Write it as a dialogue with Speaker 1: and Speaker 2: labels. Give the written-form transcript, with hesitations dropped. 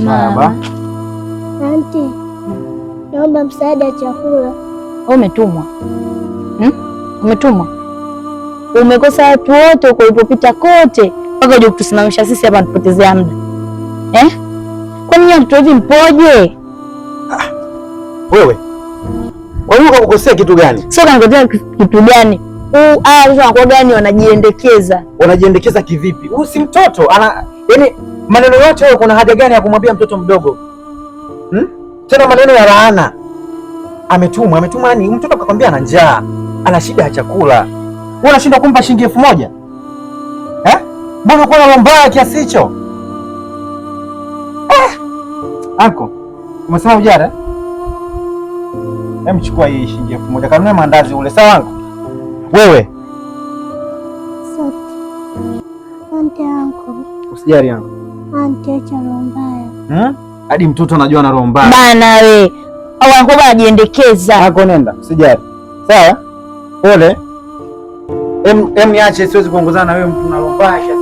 Speaker 1: Baba.
Speaker 2: Anti, naomba msaada wa chakula.
Speaker 3: Umetumwa? Umetumwa? Umekosa watu wote huko ulipopita kote mpaka uje kutusimamisha sisi hapa tupotezea muda. Kwa nini watu hivi mpoje?
Speaker 1: Wewe kakukosea kitu gani?
Speaker 3: Sio kanikosea kitu gani? Wanakuwa gani wanajiendekeza?
Speaker 1: Wanajiendekeza kivipi? Huyu si mtoto. Yaani maneno yote wewe kuna haja gani ya kumwambia mtoto mdogo? Tena maneno ya laana. Ametumwa nani? Mtoto akakwambia ana njaa, ana shida ya chakula. Wewe unashindwa kumpa shilingi 1000? Mbona uko na mbaya kiasi hicho? Anko, umesema ujara? Chukua hii shilingi 1000 kanunue mandazi ule, sawa anko? Wewe.
Speaker 2: Asante anko.
Speaker 1: Usijali anko.
Speaker 2: Anti, acha roho mbaya.
Speaker 1: Hadi mtoto anajua na roho mbaya.
Speaker 3: Bana we. Au anakuwa anajiendekeza.
Speaker 1: Anko nenda, usijali. Sawa? Pole. Niache siwezi kuongozana na wewe, mtu na roho mbaya kiasi.